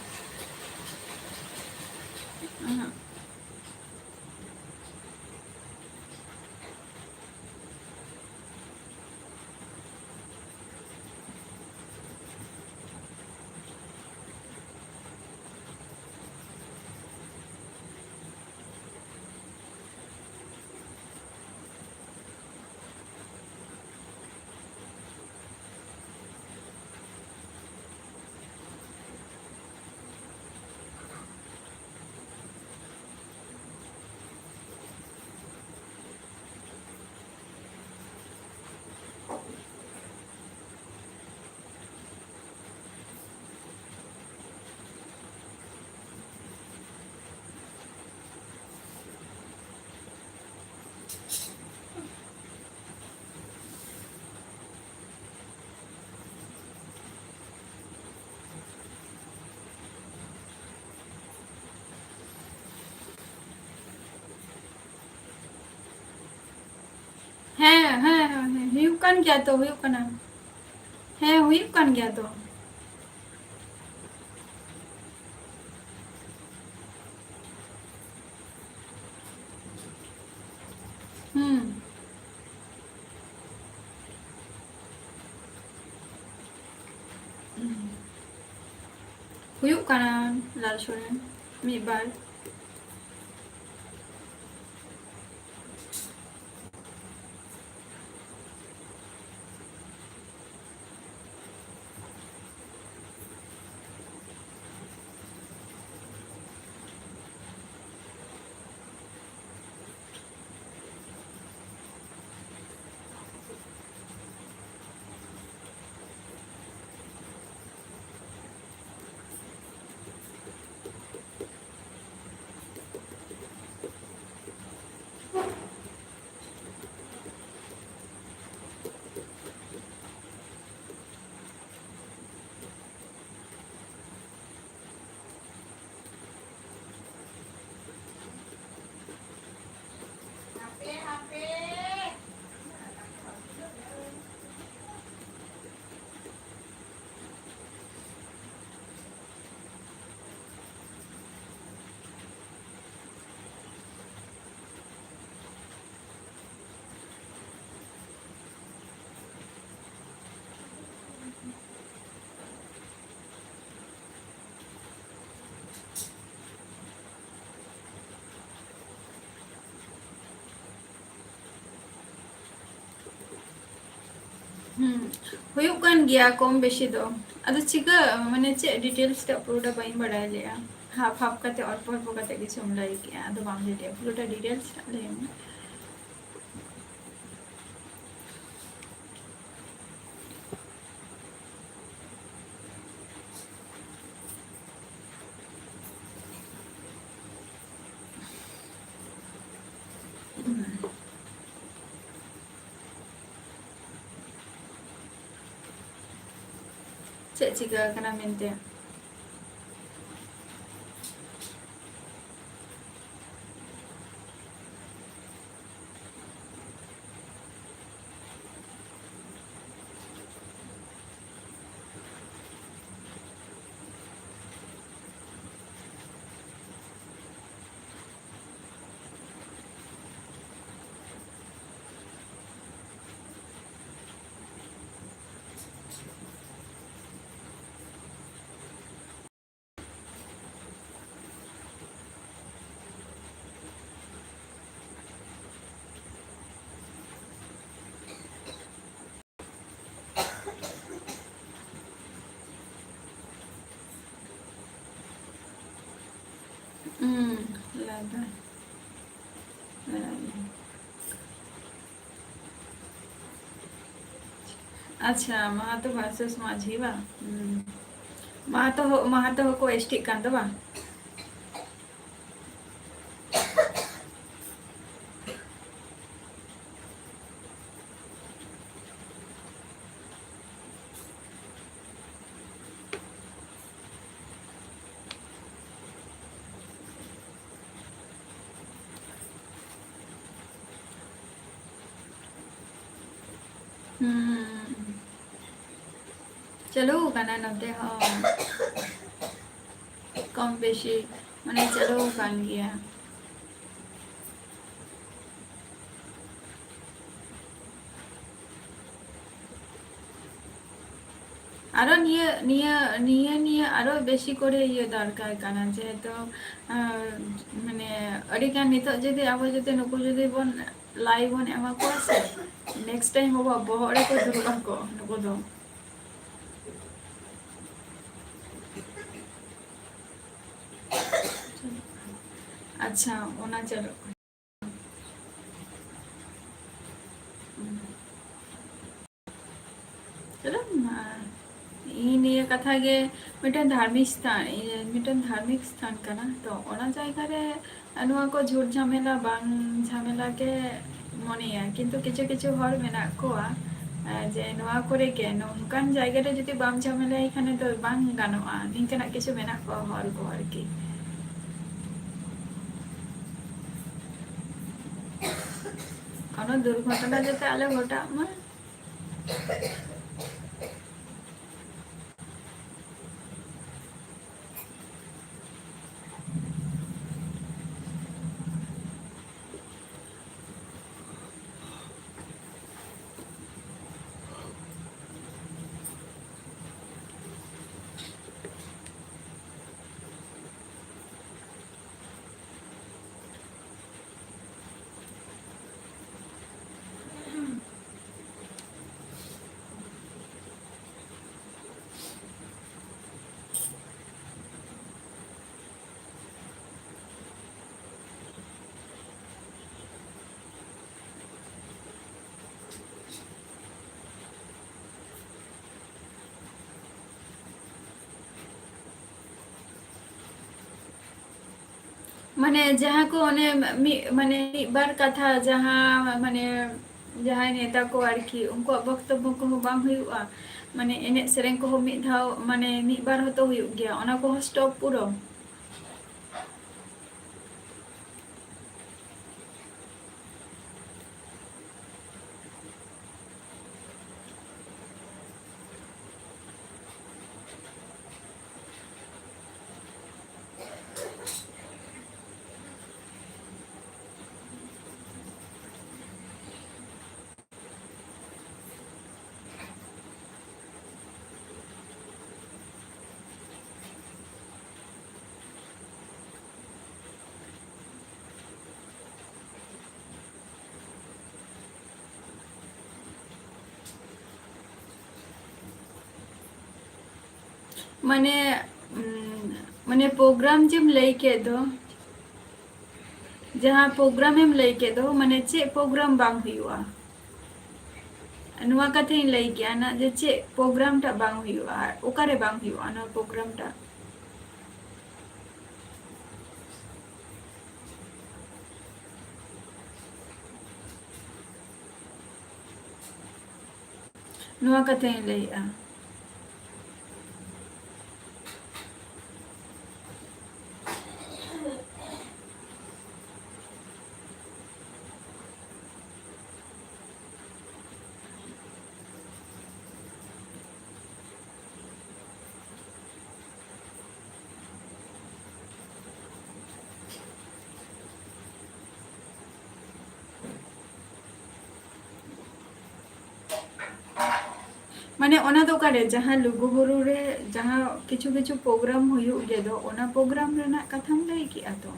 हुयुक कान गया तो हुयुक कना हुयुक कान गया तो हुयुक कना लाल सोरेन मी बार हुयुक कान गया कम बेसी दो अदो चिका माने चे डिटेल्स ता पूरा बाइन बड़ाय लिया हाफ हाफ काते और पर काते किछु हम लाई के अदो बाम ले पूरा डिटेल्स ले चे चिका कना मेंते अच्छा महातो वर्सेस माझी बा महातो को एसटी कान दो बा चलो गाना नते हाँ कम बेशी मैंने चलो कान गया आरो निये निये निये निये आरो बेशी करे ये दरकार काना जे तो माने अड़ी गान नितो जदि आबो जदि नुको जदि बोन लाइव बोन एमा को से नेक्स्ट टाइम होबो बहरे को दुरुबा को नुको दो अच्छा ओना चलो चलो निये कथा गे मिटन धार्मिक स्थान कना तो ओना जायगा रे अनुआ को झूठ झमेला बांग झमेला के मनेया किंतु किछु किछु हर मेना कोआ जे नुआ करे के नोंकान जायगा रे जदि बाम झमेला एखाने तो बांग गानोआ निंकना किछु मेना को हर को आरकी कोनो दुर्घटना जते आले घटा मा माने जहाँ को माने बार कथा जहाँ माने जहाँ नेता को आरकी उनको वक्तव्य को बांग हुआ माने एने सेरेंग को मिद धाव माने मिद बार होतो हुई गया ओना को स्टॉप पूरो माने माने प्रोग्राम जम लई के दो जहाँ प्रोग्राम एम लई के दो माने चे प्रोग्राम बांग हुआ नुआ कथे लई गया ना जे चे प्रोग्राम टा बांग हुआ ओकारे बांग हुआ ना प्रोग्राम टा नुआ कथे लई आ माने ओना दो कारे जहाँ लुगुबुरु रे जहाँ किछु किछु प्रोग्राम हुयु गे दो ओना प्रोग्राम रेना कथाम लई की आतो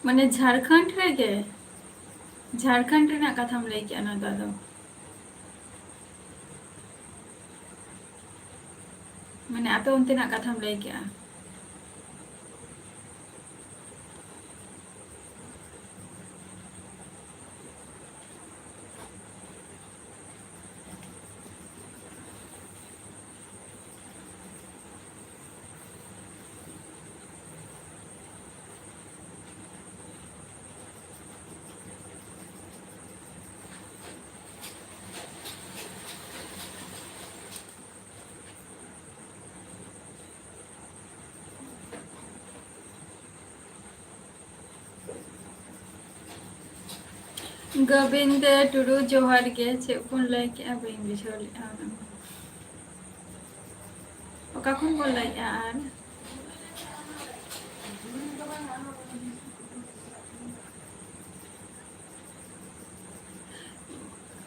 माने झारखंड रे के झारखंड रे ना कथाम लई के ना दादा माने आपे उनते ना कथाम लई के गोविंद टुडू जोहार के चेपुन लई के अब इंग्लिश होली ओका खुन बोल लई यार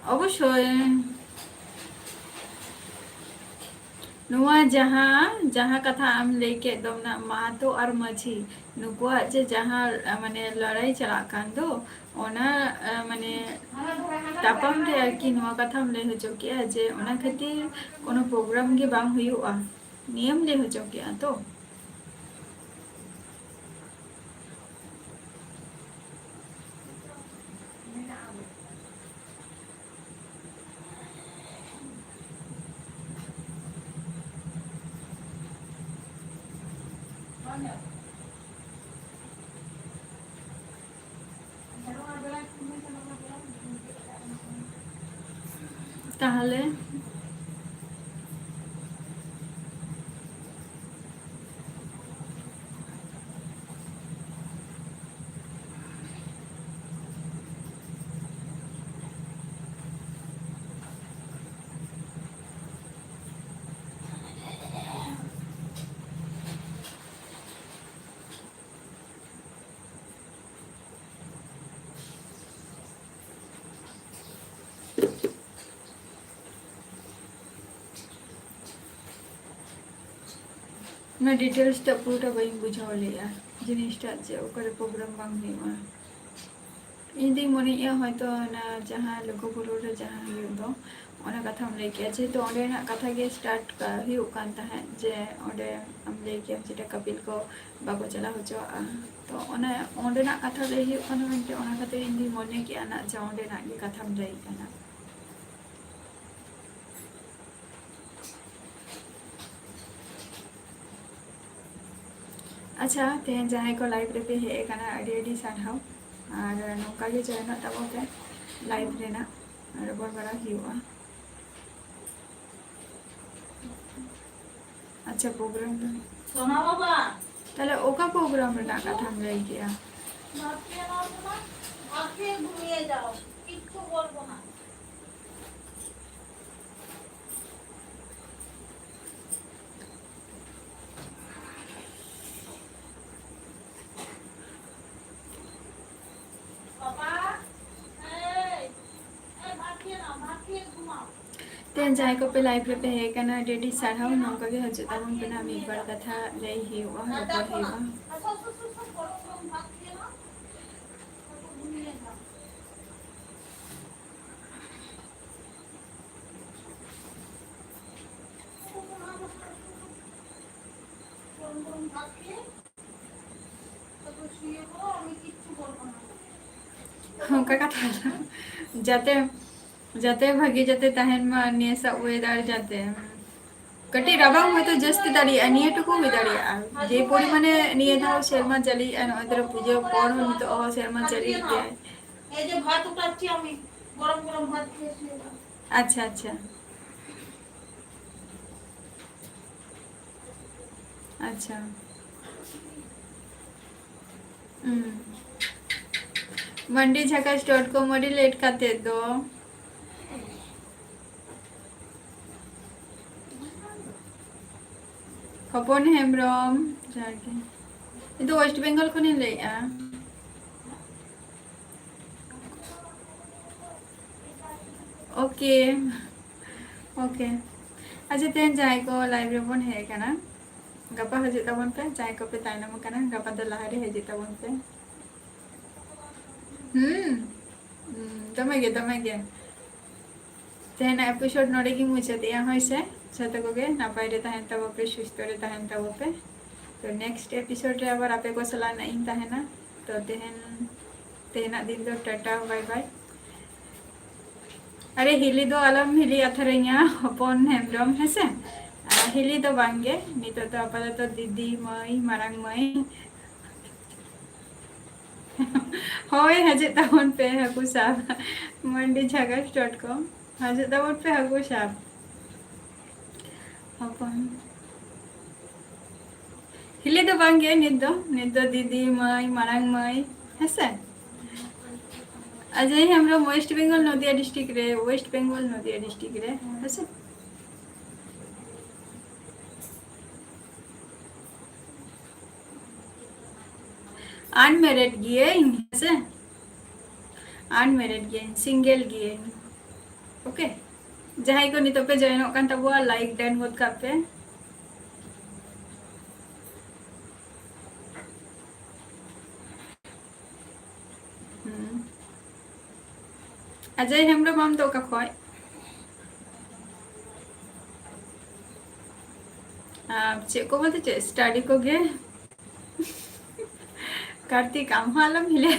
अवश्य जहाँ जहाँ कथा आम लेके एकदम ना महतो और माझी नुकुआ जे जहाँ माने लड़ाई चला कान दो ओना माने तापम रे आरकी नुआ कथा हम ले हजो किया जे ओना खातिर कोनो प्रोग्राम के बांग हुयुआ नियम ले हजो किया तो ताहले ना डिटेल्स ता पूरा बई बुझाव ले यार जिनिसटा जे ओकर प्रोग्राम बांग हुयुआ इंदी मने या हयतो ना जहाँ लोगो बुरु रे जहाँ हुयु दो ओना कथा हम लेके जे तो ओंडे ना कथा के स्टार्ट का हुयु कान ता है जे ओंडे हम लेके जेटा कपिल को बाबू चला होचो तो ओना ओंडे ना कथा ले हुयु कान मेंटे ओना खातिर इंदी मने के आना जा ओंडे ना के कथा हम लई काना अच्छा तेहन जहाँ को लाइव रे पे हे काना अडी अडी सानहाव और नौका के जयना तबो पे लाइव रेना और बहुत बड़ा हुआ अच्छा प्रोग्राम सोना बाबा ताले ओका प्रोग्राम रे ना कथा हम लई गया आके घुमिए जाओ किच्छु बोलबो ना तेन जाय को पे लाइव रे पे है कना डेडी साढ़ाव नौका के हजो तबन पे नाम एक बार कथा ले ही हुआ रपर हुआ उनका कथा जाते जाते भागी जाते तहन मा नियसा वेदार जाते कटी राबांग में तो जस्ट दाड़ी अनिए टुकु हुई दाड़ी जे परिमाणे निये दाव शर्मा चली एन अदर पूजा पर हम तो ओ शर्मा चली गया ए जे भात उठाচ্ছি আমি गरम गरम भात खेয়েছি अच्छा अच्छा अच्छा मंडी झकास.com वरी लेट खाते दो हपन हेम्ब्रम जाके इतो वेस्ट बेंगल खनि लैया ओके ओके अच्छा तेन जाय को लाइव रे बन हे कना गपा हजे तबन पे जाय को पे ताइनम कना गपा द लहारे हजे तबन पे दमे गे तेन एपिसोड नोडे की मुझे दिया होय से छत को गे नापाय रे तहन तब पे सुस्त रे तहन तब पे तो नेक्स्ट एपिसोड रे आबार आपे को सला नहीं तहना तो तेहन तेना दिन दो टाटा बाय बाय अरे हिली दो आलम हिली अथरेኛ हपन हेम्ब्रम हेसे हिली दो बांगे नितो तो आपातत दीदी मई मारांग मई होय हजे तबन पे हाकु साब mandijagas.com हजे तबन पे हाकु साब हपन हिली दो बांगे नितो दीदी मई मारांग मई हेसे अजय हमरा वेस्ट बेंगल नदिया डिस्ट्रिक्ट रे वेस्ट बेंगल नदिया डिस्ट्रिक्ट रे हेसे अनमेरिड गिए हेसे अनमेरिड गिए सिंगल गिए ओके जहां को नितो पे जॉइन होकन तबो लाइक डन होत का पे अजय हेम्ब्रम आम तो का खोय चे को बोलते चे स्टडी को गे कार्तिक आम आलम हिले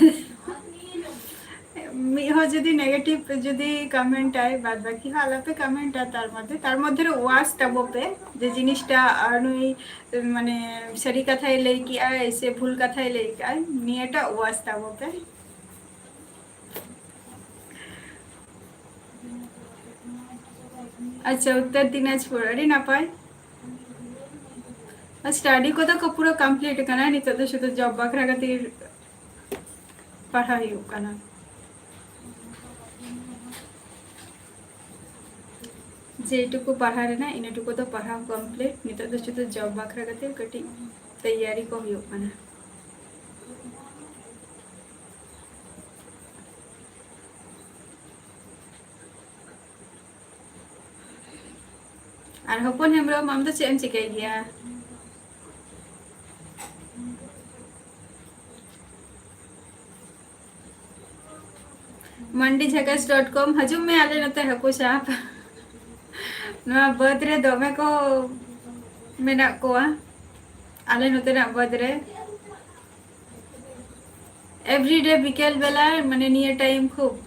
मी हो जदी नेगेटिव जदी कमेंट आए बाद बाकी हाला पे कमेंट आ तार मध्य रे वास तबो पे जे जिनिसटा अनुई माने सरी कथाय लई कि आय से भूल कथाय लई कि आय नियटा वास तबो पे अच्छा उत्तर दिनाजपुर अरे नापाय स्टडी को तो पूरा कंप्लीट करना नहीं तो शुद्ध जॉब बकरा खातिर पढ़ाई करना जेटुकु पढ़ा रेना इनटुकु तो पढ़ा कंप्लीट नितो तो शुद्ध जॉब बकरा खातिर कटी तैयारी को हुयो करना और हपन हेम्ब्रम आम तो चेम चिकाई गया mandijagas.com हजू में आले नते हको साप नवा बद रे दमे को मेना कोआ आले नते ना बद रे एवरीडे बिकेल बेला माने नियर टाइम खूब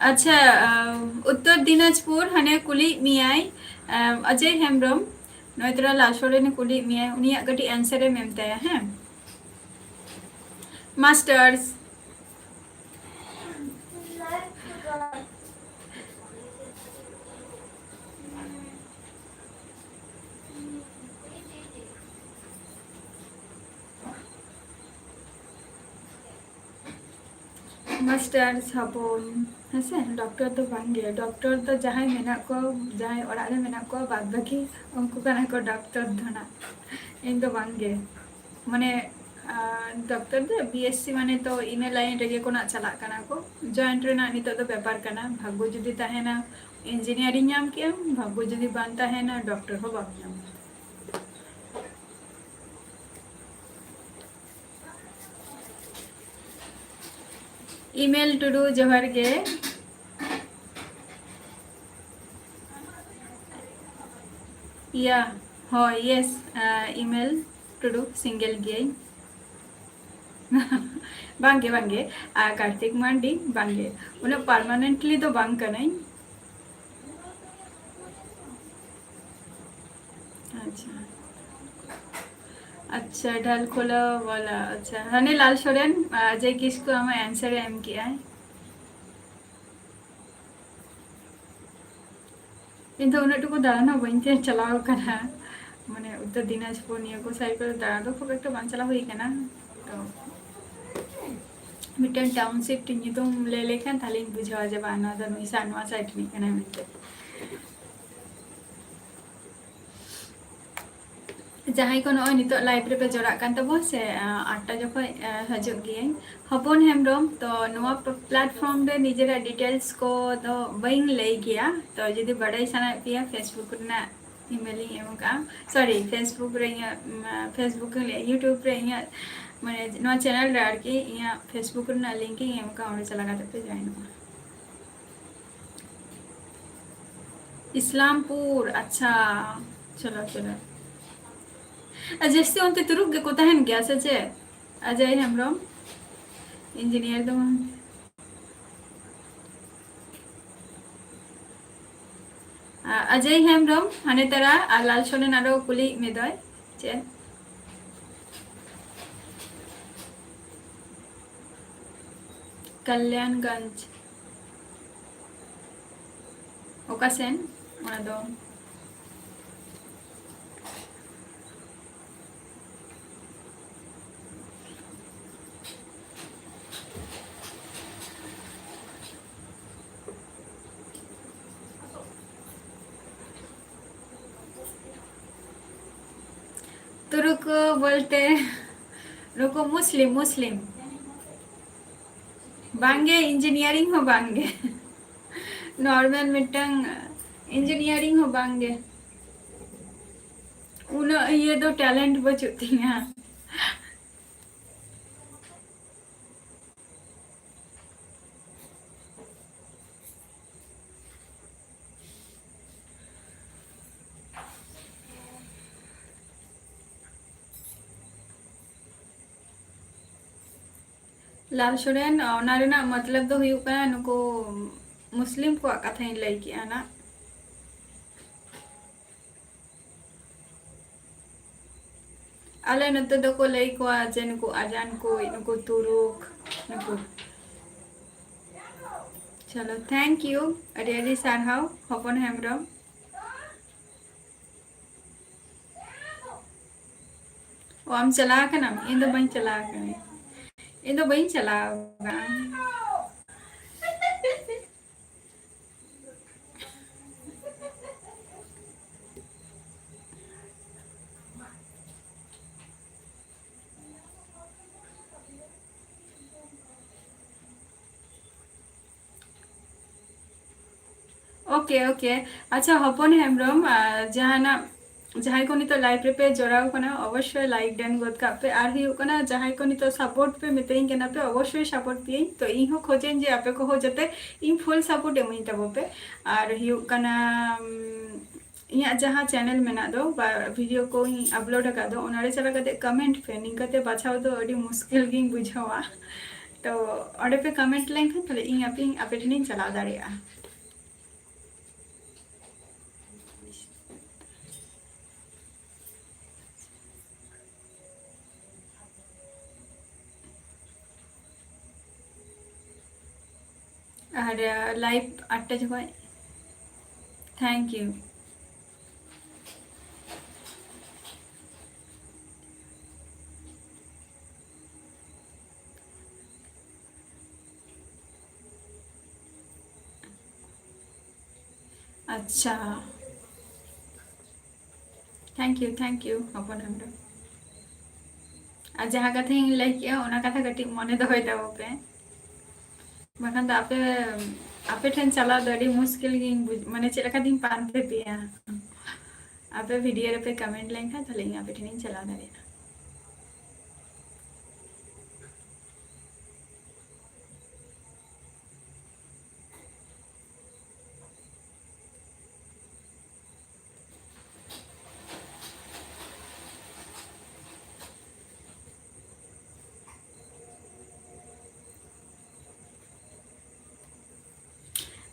अच्छा उत्तर दिनाजपुर हने कुली मियाई अजय हेम्ब्रम नोतरा लाशोरे ने कुली मियाई उनिया गटी आंसर मेमताया हैं मास्टर्स मास्टर्स हपन हेसे डॉक्टर तो बांगे डॉक्टर तो जहां मेना को जहां ओरा रे मेना को बाद बाकी उनको कना को डॉक्टर धना इन तो बांगे माने डॉक्टर दे बीएससी माने तो इन लाइन रे कोना चला कना को जॉइंट रे ना नितो तो व्यापार कना भाग्य जदी ताहेना इंजीनियरिंग नाम के भाग्य जदी बनता है ना डॉक्टर हो बाप ईमेल टू डू जोहर के या हो यस ईमेल टू डू सिंगल गे बांगे बांगे कार्तिक मांडी बांगे उन्हें परमानेंटली तो बांग कनाई अच्छा अच्छा ढाल खोला वाला अच्छा हने लाल सोरेन अजय किसको हमें आंसर एम किया है किंतु उन्हें दाड़ा बी चलाव करना माने उत्तर दिनाजपुर निया को साइड पर दाड़ा तो खूब एक बांग चला हुई करना तो मिटन टाउनशिप नितुम ले लेखन थाली बुझावा जे बाना द नुइसा नवा साइड नि कना मिते जहां को नय नितो लाइव रे पे जोड़ा कान तबो से 8टा जखो हजु गे हपन हेमरम तो नवा प्लेटफॉर्म रे निजेरा डिटेल्स को तो बइन लई गया तो जदी बड़ाई सना पिया फेसबुक ना ईमेल एम का सॉरी फेसबुक रे फेसबुक ले यूट्यूब रे माने नवा चैनल रे आरकी इया फेसबुक ना लिंक एम का ओंडे चला काते पे जॉइन इस्लामपुर अच्छा चलो चलो जैसे उनते तुरुक गे को तहन गया सचे अजय हेमरम इंजीनियर दो अजय हेमरम हाने तरा लाल सोने नारो कुली मेदय चे कल्याणगंज ओकासेन ओना दो तुरुक बोलते रुको मुस्लिम मुस्लिम बांगे इंजीनियरिंग हो बांगे नॉर्मल मिटंग इंजीनियरिंग हो बांगे उन ये दो टैलेंट बचती हैं लाल सोरेन मतलब दो हुई का नुको मुस्लिम को कथा लई किया ना आले नते दो को लई को जे नुको आजान को नुको तुरुक नुको चलो थैंक यू अडी सारहाव हपन हेमरम ओ हम चला कना इन दो बन चला कने इन दो बन चला ओके ओके अच्छा हपन हेमरम जहाना जहां को नितो लाइव रे पे जोड़ाव कना अवश्य लाइक डन गद का पे आर हियो कना जहां को नितो सपोर्ट पे मितेइन केना पे अवश्य सपोर्ट पिए तो इ हो खोजेन जे आपे को हो जते इन फुल सपोर्ट एमई तबो पे आर हियो कना इया जहां चैनल मेना दो वीडियो को अपलोड का दो ओनारे चला कते कमेंट पे निकते बाछाव दो अडी मुश्किल गिन बुझावा तो ओडे पे कमेंट लेन खन तले इ आपे ठिन चला दाड़िया और लाइव 8टा जगह थैंक यू अच्छा थैंक यू अपन हम जहाँ कथा लई किया ओना कथा कटी मने दो पे बखान तो आपे आपे ठन चला दड़ी मुश्किल गिन माने चेलका दिन पानते पिया आपे वीडियो रे पे कमेंट लेंखा तले आपे ठन चला दड़ी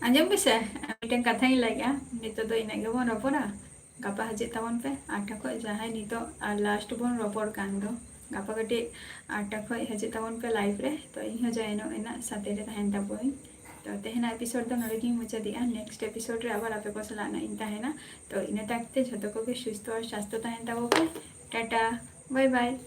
आंजम से मिटन कथा लगे नित इन बन रपड़ा गापा हजे तबन पे 8टा खो जहाँ नित लास्ट बन रपड़ कान दो गापा कटी 8टा खो हजे तबन पे लाइव रे तो इन जॉइन एना साथे रे तहन तबोई तो तेहना एपिसोड दो नरेगी मुचादिया नेक्स्ट एपिसोड रे आबार आपे को सलाना इन तहना तो इन ताकते झतो को सुस्थ और स्वास्थ्य तहन तबो पे टाटा बाय बाय।